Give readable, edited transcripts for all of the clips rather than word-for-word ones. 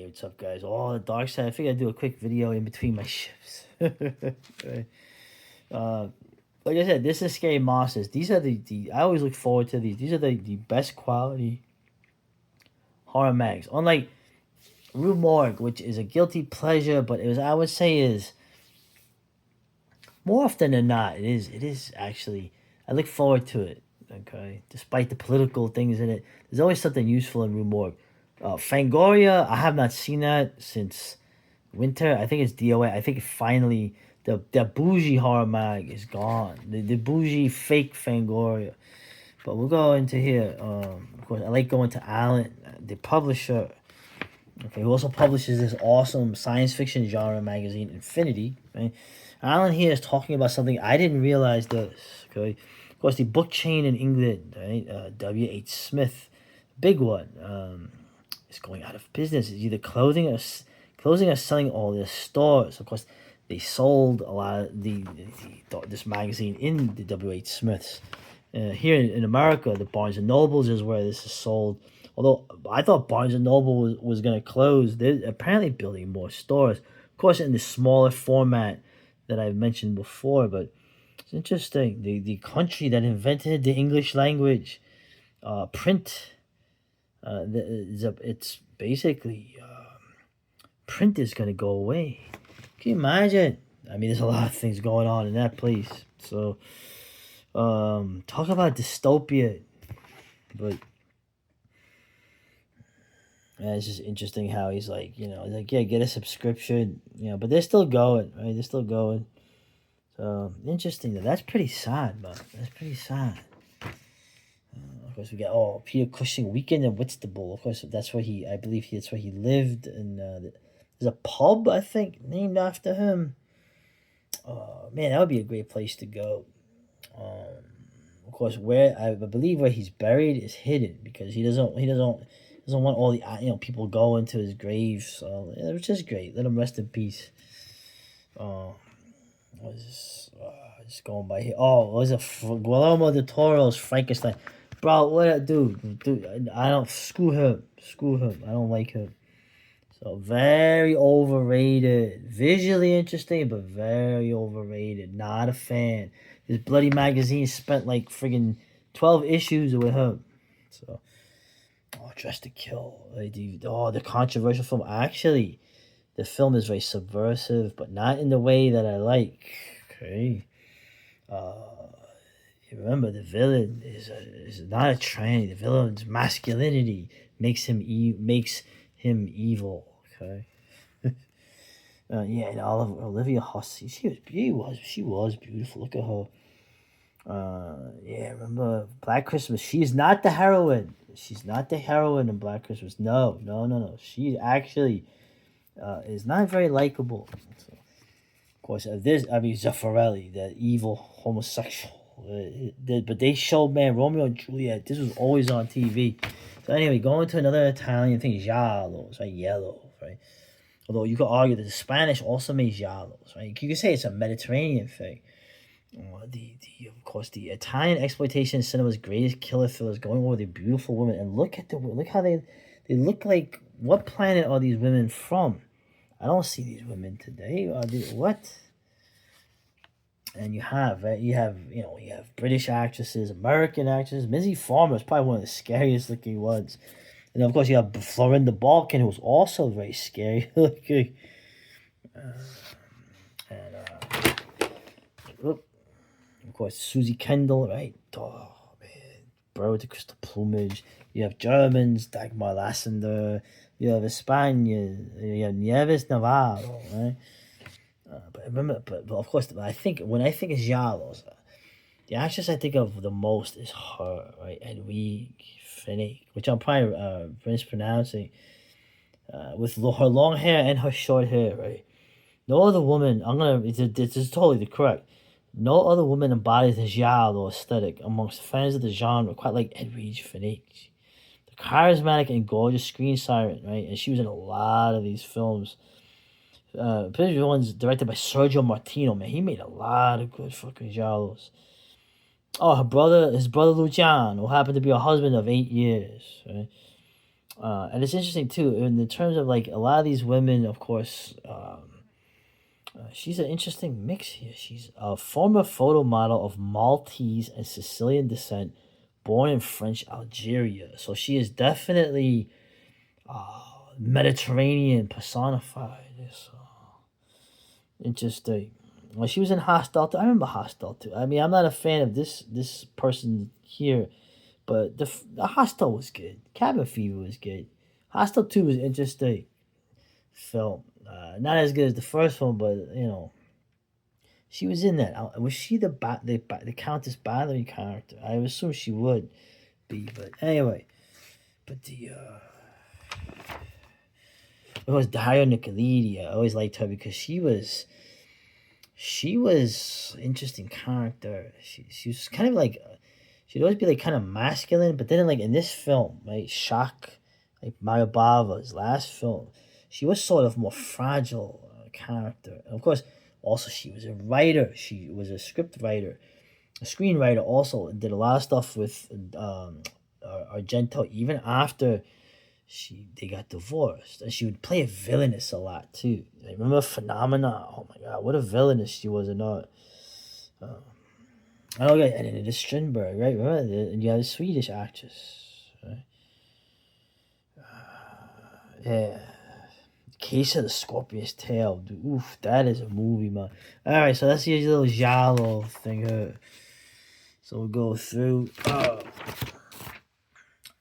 what's up, guys? Oh, the dark side. I figured I'd do a quick video in between my shifts. Right. Uh, like I said, this is Scary Monsters. These are the I always look forward to these. These are the best quality horror mags. Unlike Rue Morgue, which is a guilty pleasure, but I would say is more often than not, it is actually I look forward to it. Okay, despite the political things in it, there's always something useful in Rue Morgue. Fangoria, I have not seen that since winter. I think it's DOA. I think finally the bougie horror mag is gone. The bougie fake Fangoria. But we'll go into here. Of course, I like going to Alan, the publisher. Okay, who also publishes this awesome science fiction genre magazine, Infinity. Right? Alan here is talking about something I didn't realize this. Okay, of course, the book chain in England, right? W.H. Smith, big one, is going out of business. It's either closing or selling all their stores. Of course, they sold a lot of this magazine in the W.H. Smiths. Here in America, the Barnes and Nobles is where this is sold. Although I thought Barnes and Noble was going to close, they're apparently building more stores. Of course, in the smaller format that I've mentioned before. But it's interesting. The country that invented the English language, print, it's basically print is going to go away. Can you imagine? I mean, there's a lot of things going on in that place. So, talk about dystopia. But yeah, it's just interesting how he's like, yeah, get a subscription, but they're still going, right? They're still going. So, interesting. That's pretty sad, man. That's pretty sad. Of course, we got, Peter Cushing, Weekend in Whitstable. Of course, that's where that's where he lived. And there's a pub, I think, named after him. Man, that would be a great place to go. Of course, where I believe where he's buried is hidden because he doesn't want all the people going to his grave. So which is great. Let him rest in peace. Just going by here. Oh, was it Guillermo del Toro's Frankenstein? Bro, what dude? I don't screw him. I don't like him. So very overrated. Visually interesting, but very overrated. Not a fan. This bloody magazine spent like friggin' 12 issues with him. So, Dressed to Kill. The controversial film. Actually, the film is very subversive, but not in the way that I like. Okay. You remember the villain is not a tranny. The villain's masculinity makes him evil. Okay. And Olivia Hussey, she was beautiful. Look at her. Remember Black Christmas? She's not the heroine. She's not the heroine in Black Christmas. No. She actually is not very likable. So, of course, Zaffarelli, that evil homosexual. But they showed, man, Romeo and Juliet. This was always on TV. So anyway, going to another Italian thing, Giallo, right? Yellow, right? Although you could argue that the Spanish also made Giallos, right? You could say it's a Mediterranean thing. Of course, the Italian exploitation cinema's greatest killer thrillers going over the beautiful women, and look how they look like. What planet are these women from? I don't see these women today. What? And you have British actresses, American actresses. Missy Farmer is probably one of the scariest looking ones. And of course, you have Florinda Balkan, who's also very scary looking. Of course, Susie Kendall, right? Oh, man. Bro with the crystal plumage. You have Germans, Dagmar Lassander. You have Spaniards. You have Nieves Navarro, right? But of course, when I think of Giallos, the actress I think of the most is her, right? Edwige Fenech, which I'm probably mispronouncing, with her long hair and her short hair, right? No other woman, this is totally correct. No other woman embodies the Giallo aesthetic amongst fans of the genre quite like Edwige Fenech. The charismatic and gorgeous screen siren, right? And she was in a lot of these films. Particularly ones directed by Sergio Martino, man. He made a lot of good fucking Giallos. Oh, his brother Luciano happened to be a husband of 8 years, right? And it's interesting too in the terms of like a lot of these women, of course. She's an interesting mix here. She's a former photo model of Maltese and Sicilian descent, born in French Algeria. So she is definitely Mediterranean personified. It's interesting. Well, she was in Hostel too. I remember Hostel too. I mean, I'm not a fan of this person here, but the Hostel was good. Cabin Fever was good. Hostel 2 was interesting film. Not as good as the first one, but she was in that. Was she the Countess Bathory character? I would assume she would be, but anyway. But it was Dario Nicolidi. I always liked her because she was interesting character. She was kind of like she'd always be like kind of masculine, but then like in this film, right, Shock, like Mario Bava's last film, she was sort of more fragile character. And of course, also she was a writer. She was a script writer, a screenwriter. Also did a lot of stuff with Argento even after they got divorced, and she would play a villainess a lot too. I remember Phenomena. Oh my god, what a villainess she was in art. Uh, oh yeah, and then it is Strindberg, right? Remember, and you have a Swedish actress, right? Yeah. Case of the Scorpion's Tail, dude. Oof, that is a movie, man. All right, so that's your little Giallo thing here. So we'll go through.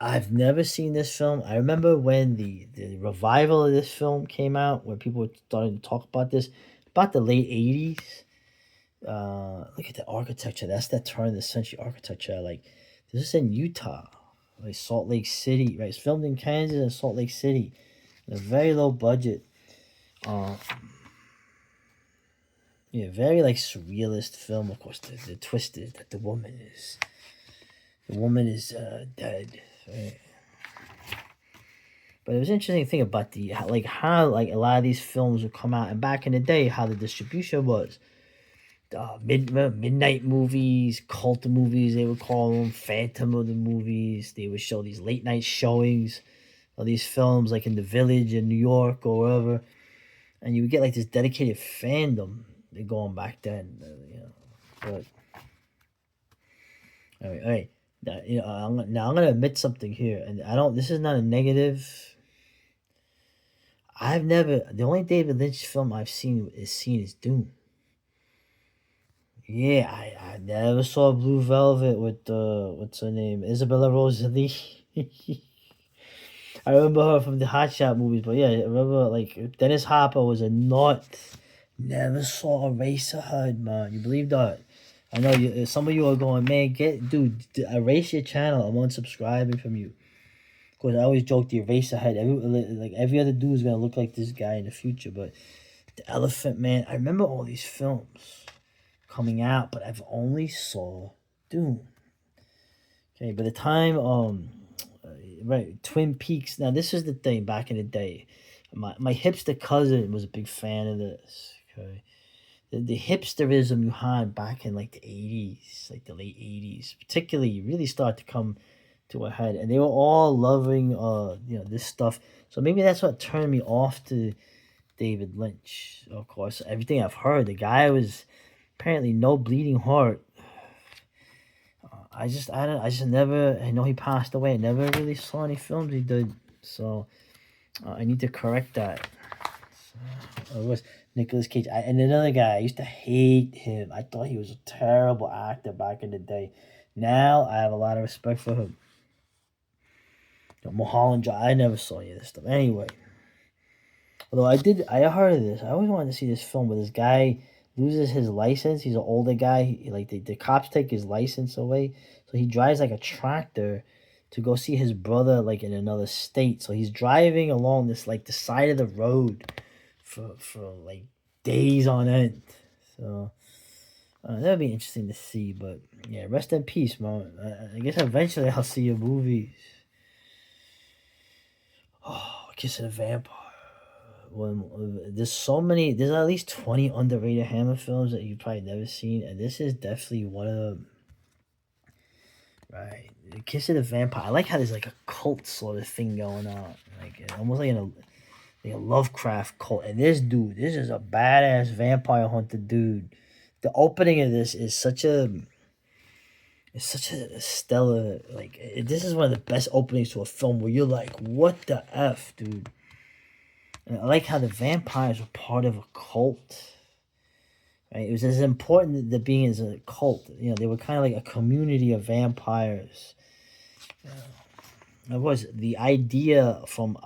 I've never seen this film. I remember when the revival of this film came out, when people were starting to talk about this, about the late 80s. Look at the architecture. That's that turn of the century architecture. Like, this is in Utah, like Salt Lake City, right? It's filmed in Kansas and Salt Lake City. A very low budget. Um, yeah, very like surrealist film. Of course, the twist is that the woman is dead. Right? But it was an interesting thing about how like a lot of these films would come out, and back in the day, how the distribution was. Midnight movies, cult movies, they would call them, Phantom of the movies. They would show these late night showings of these films, like in the Village in New York or wherever, and you would get like this dedicated fandom going back then. But all right. Now I'm gonna admit something here, and I don't. This is not a negative. I've never. The only David Lynch film I've seen is Dune. Yeah, I never saw Blue Velvet with what's her name, Isabella Rossellini. I remember her from the Hot Shot movies, but yeah, I remember like Dennis Hopper was a nut. Never saw Eraserhead, man. You believe that? I know some of you are going, man. Erase your channel. I'm unsubscribing from you. Of course, I always joke the Eraserhead. Every other dude is gonna look like this guy in the future, but the Elephant Man. I remember all these films coming out, but I've only saw Dune. Okay, by the time right, Twin Peaks. Now this is the thing. Back in the day, my hipster cousin was a big fan of this. Okay, the hipsterism you had back in like the 80s, like the late 80s, particularly, really started to come to a head, and they were all loving this stuff. So maybe that's what turned me off to David Lynch. Of course, everything I've heard, the guy was apparently no bleeding heart. I don't, I just never. I know he passed away. I never really saw any films he did, so I need to correct that. So, it was Nicolas Cage. And another guy, I used to hate him. I thought he was a terrible actor back in the day. Now I have a lot of respect for him. Mulholland Drive. I never saw any of this stuff. Anyway, although I heard of this. I always wanted to see this film where this guy loses his license. He's an older guy. The cops take his license away, so he drives like a tractor to go see his brother like in another state. So he's driving along this like the side of the road for like days on end. So that'd be interesting to see. But yeah, rest in peace, man. I guess eventually I'll see your movies. Oh, Kiss of the Vampire. There's at least 20 underrated Hammer films that you've probably never seen, and this is definitely one of them. Right. Kiss of the Vampire. I like how there's like a cult sort of thing going on. Like almost like a Lovecraft cult. And this is a badass vampire hunter dude. The opening of this is such a it's such a stellar this is one of the best openings to a film where you're like, what the F, dude? And I like how the vampires were part of a cult. Right? It was as important to being as a cult. You know, they were kind of like a community of vampires. Of course, the idea from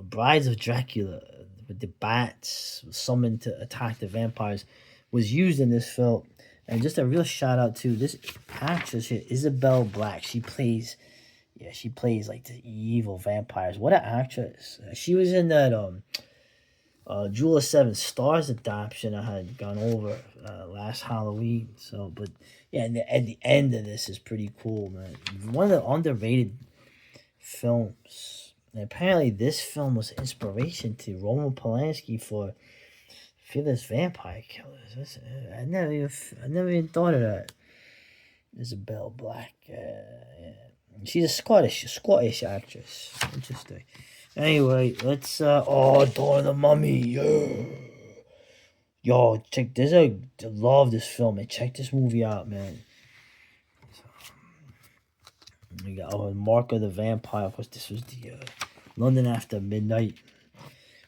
Brides of Dracula, with the bats summoned to attack the vampires, was used in this film. And just a real shout out to this actress here, Isabel Black. She plays like the evil vampires. What an actress! She was in that Jewel of Seven Stars adoption I had gone over last Halloween. So, but yeah, and at the end of this is pretty cool, man. One of the underrated films. And apparently, this film was inspiration to Roman Polanski for Fearless Vampire Killers. I never even thought of that. Isabel Black. Yeah. She's a Scottish actress. Interesting. Anyway, let's Dawn of the Mummy. Yeah. Yo, check this out. I love this film, man. Check this movie out, man. We got Mark of the Vampire. Of course, this was the London After Midnight.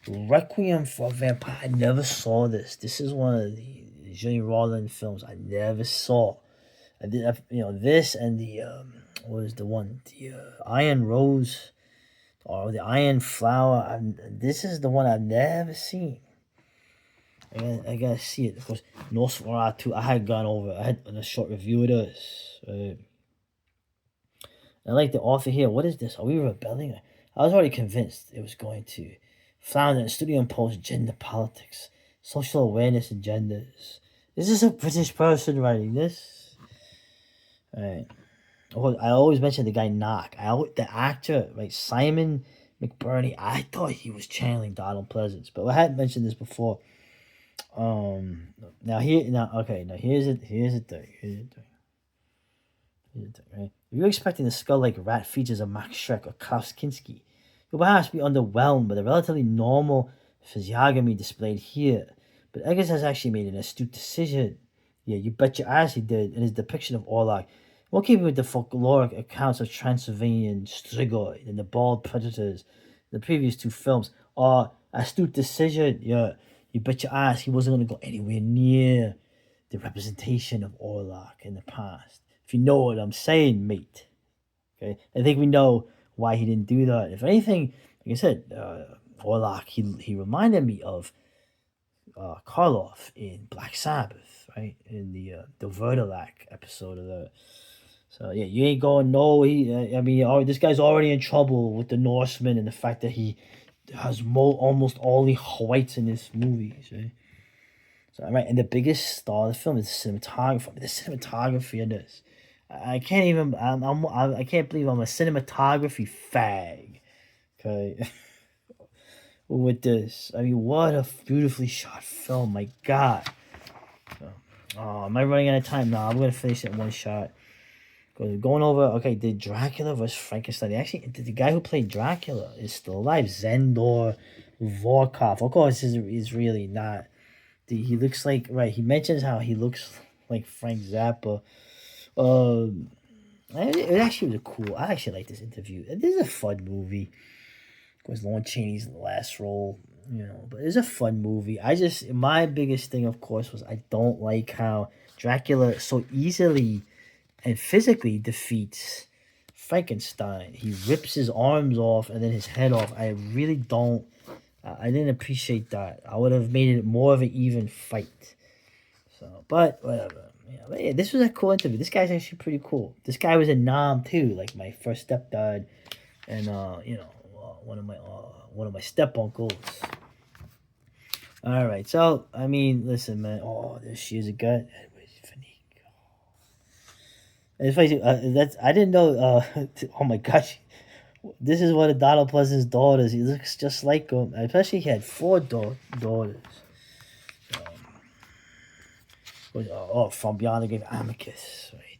Requiem for a Vampire. I never saw this. This is one of the Johnny Rollins films I never saw. I did, this and the what was the one? The Iron Rose or the Iron Flower. This is the one I've never seen. I gotta see it. Of course, Nosferatu. I had a short review of this. I like the author here. What is this? Are we rebelling? I was already convinced it was going to flounder and studio imposed gender politics, social awareness agendas. Is this a British person writing this? Alright. I always mention the guy Knock. The actor, right, Simon McBurney. I thought he was channeling Donald Pleasance, but I hadn't mentioned this before. Here's the thing. Right? If you're expecting the skull-like rat features of Max Schreck or Klaus Kinski, you'll perhaps be underwhelmed by the relatively normal physiognomy displayed here. But Eggers has actually made an astute decision. Yeah, you bet your ass he did in his depiction of Orlok. We'll keep it with the folkloric accounts of Transylvanian Strigoi and the bald predators in the previous two films. Astute decision. Yeah, you bet your ass he wasn't going to go anywhere near the representation of Orlok in the past. If you know what I'm saying, mate. Okay, I think we know why he didn't do that. If anything, like I said, Orlok, he reminded me of Karloff in Black Sabbath, right? In the Vertilac episode of that. So yeah, you ain't going no. This guy's already in trouble with the Norsemen and the fact that he has almost only whites in his movies, right? So right, and the biggest star of the film is the cinematography. The cinematography in this, I can't even. I can't believe I'm a cinematography fag. Okay. With this, I mean, what a beautifully shot film! My God. So, am I running out of time? No, I'm gonna finish it in one shot. Going over. Okay, did Dracula versus Frankenstein? Actually, the guy who played Dracula is still alive. Zendor Vorkov. Of course, is really not. He looks like right. He mentions how he looks like Frank Zappa. It actually was cool. I actually like this interview. This is a fun movie. Of course, Lon Chaney's last role, but it's a fun movie. My biggest thing, of course, was I don't like how Dracula so easily and physically defeats Frankenstein. He rips his arms off and then his head off. I really don't. I didn't appreciate that. I would have made it more of an even fight. So, but whatever. But yeah, this was a cool interview. This guy's actually pretty cool. This guy was in Nam too, like my first stepdad, and one of my step uncles. All right, so I mean, listen, man. There she is again. It's funny. I didn't know. Oh my gosh, this is one of Donald Pleasance's daughters. He looks just like him. Especially he had 4 daughters. From Beyond the Grave, Amicus, right?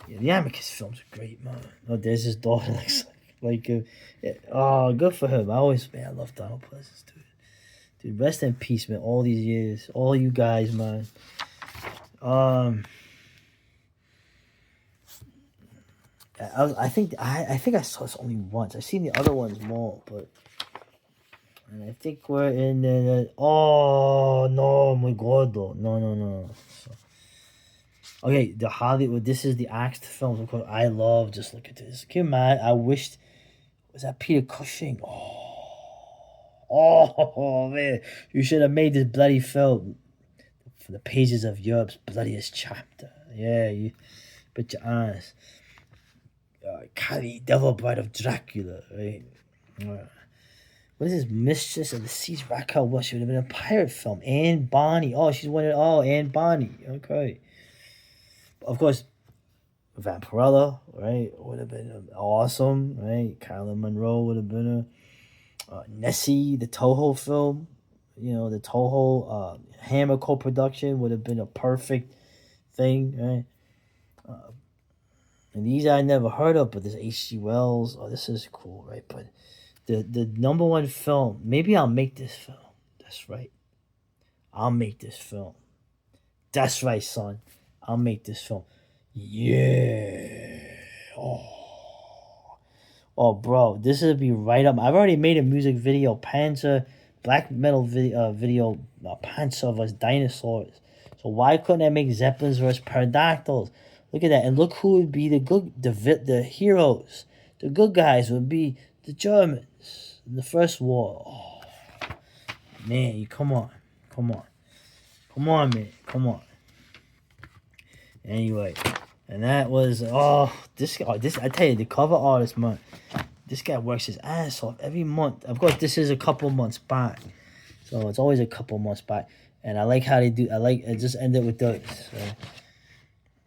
Yeah, the Amicus films are great, man. Oh, there's his daughter. Oh, good for him. I love Donald Pleasance, dude. Dude, rest in peace, man. All these years, all you guys, man. Um, I think I saw this only once. I've seen the other ones more, but and I think we're in the oh no, my god, no, no. So, okay, the Hollywood. This is the Axed films. Of course, I love. Just look at this. Can you imagine? I wished was that Peter Cushing. Oh man, you should have made this bloody film for the pages of Europe's bloodiest chapter. Yeah, you bet your honest. Kali, Devil Bride of Dracula, right? What is this? Mistress of the Seas, Raquel Welch. She would have been a pirate film. Anne Bonny. Oh, she's one of Anne Bonny. Okay. Of course, Vampirella, right? Would have been awesome, right? Kyla Monroe would have been Nessie, the Toho film. The Toho Hammer co-production would have been a perfect thing, right? And these I never heard of, but this H.G. Wells. Oh, this is cool, right? But the number one film. Maybe I'll make this film. That's right. I'll make this film. That's right, son. I'll make this film. Yeah. Oh, bro, this would be right up. I've already made a music video, Panzer, black metal video, Panzer vs dinosaurs. So why couldn't I make Zeppelins versus pterodactyls? Look at that, and look who would be the heroes. The good guys would be the Germans in the First War. Oh, man, come on, man, come on. Anyway, and that was this I tell you, the cover artist, man. This guy works his ass off every month. Of course, this is a couple months back, so it's always a couple months back. And I like how they do. I just end it with those. So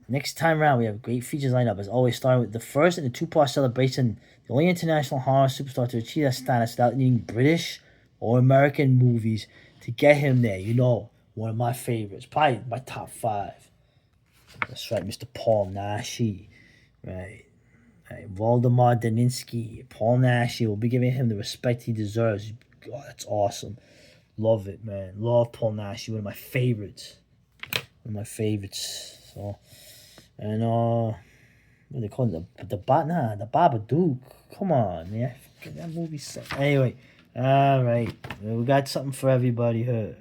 next time around, we have great features lined up. As always, starting with the first in the two-part celebration, the only international horror superstar to achieve that status without needing British or American movies to get him there. One of my favorites, probably my top 5. That's right, Mr. Paul Nashi, right? Waldemar Daninsky, Paul Nashi will be giving him the respect he deserves. God, that's awesome. Love it, man. Love Paul Nashi, one of my favorites. So, and what do they call it? The Babadook. Come on, man. That movie sucks. Anyway, all right. We got something for everybody here.